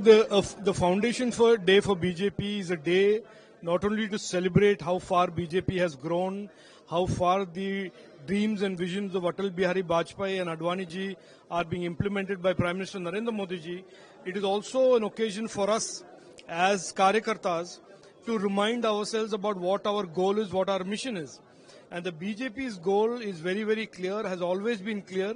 the foundation for day for BJP is a day not only to celebrate how far BJP has grown, how far the dreams and visions of Atal Bihari Vajpayee and Advani ji are being implemented by Prime Minister Narendra Modi ji. It is also an occasion for us as Karyakartas to remind ourselves about what our goal is, what our mission is. And the BJP's goal is very, very clear, has always been clear,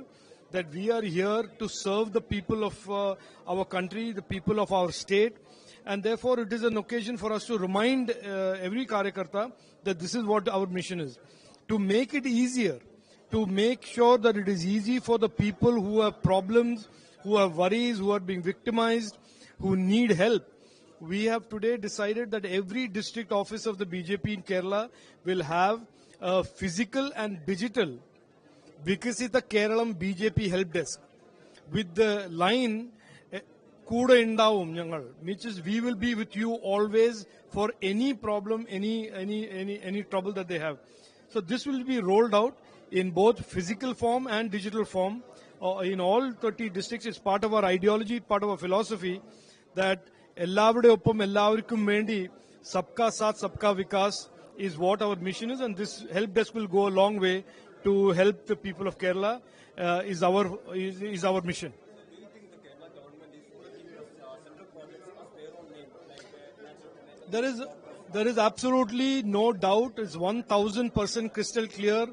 that we are here to serve the people of our country, the people of our state. And therefore, it is an occasion for us to remind every Karyakarta that this is what our mission is. To make it easier, to make sure that it is easy for the people who have problems, who have worries, who are being victimized, who need help. We have today decided that every district office of the BJP in Kerala will have a physical and digital Vikasita Keralam BJP help desk with the line Kuda Indavum Njangal, which is we will be with you always for any problem, any trouble that they have. So this will be rolled out in both physical form and digital form in all 30 districts. It's part of our ideology, part of our philosophy that Ellavade Oppam Ellavarikkum Vendi Sabka Saath Sabka Vikas is what our mission is, and this help desk will go a long way to help the people of Kerala is our mission. Do you think the Kerala government is working with central projects as their own name? There is absolutely no doubt. It's 1000% crystal clear.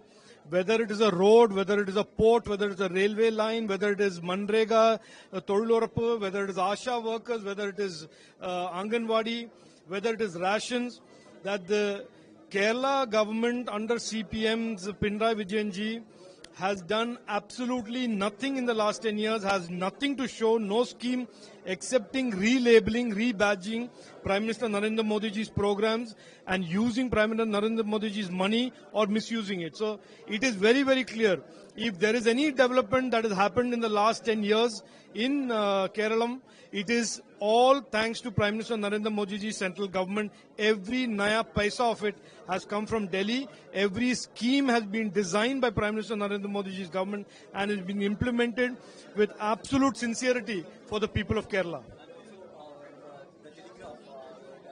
Whether it is a road, whether it is a port, whether it is a railway line, whether it is Manrega, Tolulorappu, whether it is Asha workers, whether it is Anganwadi, whether it is rations, that the Kerala government under CPM's Pinarayi Vijayan ji has done absolutely nothing in the last 10 years, has nothing to show, no scheme excepting relabeling, rebadging Prime Minister Narendra Modi ji's programs and using Prime Minister Narendra Modi ji's money or misusing it. So it is very, very clear. If there is any development that has happened in the last 10 years in Kerala, it is all thanks to Prime Minister Narendra Modi ji's central government. Every naya paisa of it has come from Delhi. Every scheme has been designed by Prime Minister Narendra Modi ji's government and is being implemented with absolute sincerity for the people of Kerala. The Telegraph,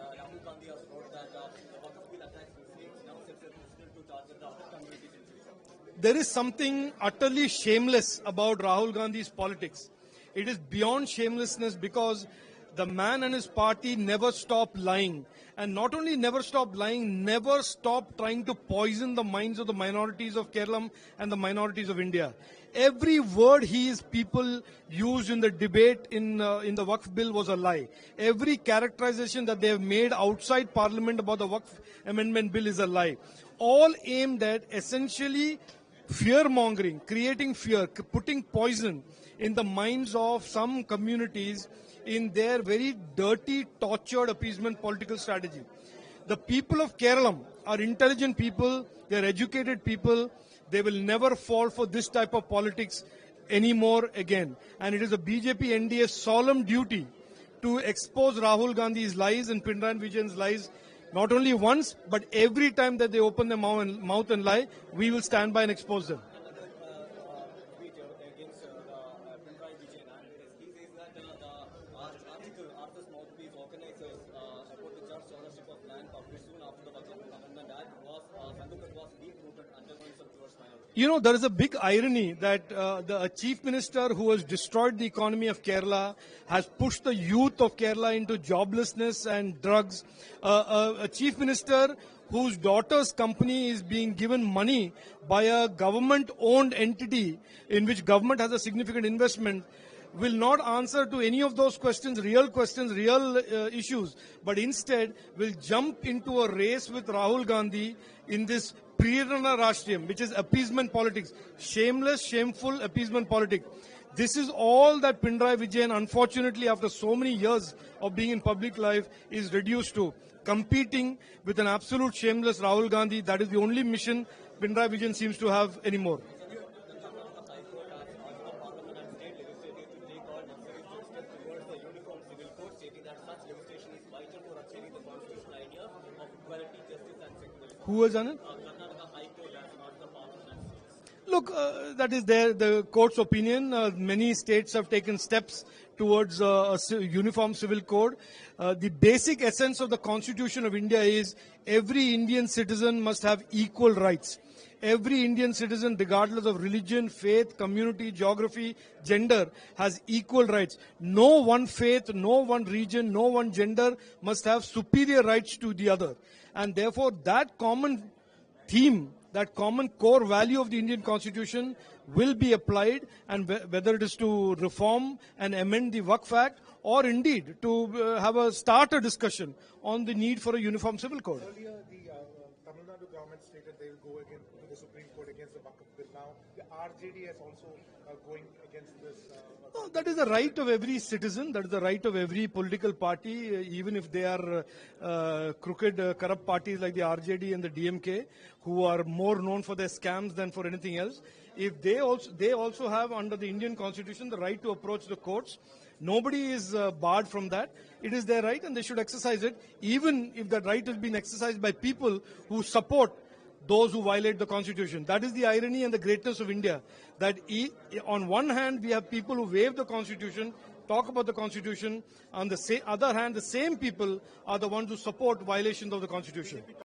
Rahul Gandhi has wrote that Waqf bill attacks Muslims, now sets a precedent to target the other communities in Sri. There is something utterly shameless about Rahul Gandhi's politics. It is beyond shamelessness because the man and his party never stop lying. And not only never stop lying, never stop trying to poison the minds of the minorities of Kerala and the minorities of India. Every word his people used in the debate in the Waqf bill was a lie. Every characterization that they have made outside Parliament about the Waqf amendment bill is a lie. All aimed at essentially fear-mongering, creating fear, putting poison in the minds of some communities in their very dirty, tortured appeasement political strategy. The people of Kerala are intelligent people, they are educated people, they will never fall for this type of politics anymore again. And it is a BJP NDA's solemn duty to expose Rahul Gandhi's lies and Pinarayi Vijayan's lies not only once, but every time that they open their mouth and lie, we will stand by and expose them. Tweet against Pinarayi Vijayan, and he says that the article Arthur's Mouthpiece organizers about the church ownership of land published soon after the Waqf Amendment Act was Sandukar was deep-rooted undergoing some towards minority. You know, there is a big irony that the chief minister who has destroyed the economy of Kerala has pushed the youth of Kerala into joblessness and drugs. A chief minister whose daughter's company is being given money by a government-owned entity in which government has a significant investment will not answer to any of those questions, real issues, but instead will jump into a race with Rahul Gandhi in this Prerana Rashtriyam, which is appeasement politics, shameless, shameful appeasement politics. This is all that Pinarayi Vijayan, unfortunately, after so many years of being in public life, is reduced to. Competing with an absolute shameless Rahul Gandhi, that is the only mission Pinarayi Vijayan seems to have anymore. Who has done it? Look, that is the court's opinion. Many states have taken steps towards uniform civil code. The basic essence of the Constitution of India is every Indian citizen must have equal rights. Every Indian citizen, regardless of religion, faith, community, geography, gender, has equal rights. No one faith, no one region, no one gender must have superior rights to the other. And therefore, that common theme, that common core value of the Indian Constitution will be applied, and whether it is to reform and amend the Waqf Act, or indeed to start a discussion on the need for a uniform civil code. Earlier, the Tamil Nadu government stated they will go against to the Supreme Court against the Waqf bill. Now, the RJD is also going against this. No, that is the right of every citizen. That is the right of every political party, even if they are crooked, corrupt parties like the RJD and the DMK, who are more known for their scams than for anything else. If they also have, under the Indian Constitution, the right to approach the courts. Nobody is barred from that. It is their right, and they should exercise it, even if that right has been exercised by people who support those who violate the Constitution. That is the irony and the greatness of India. That on one hand, we have people who waive the Constitution, talk about the Constitution. On the other hand, the same people are the ones who support violations of the Constitution.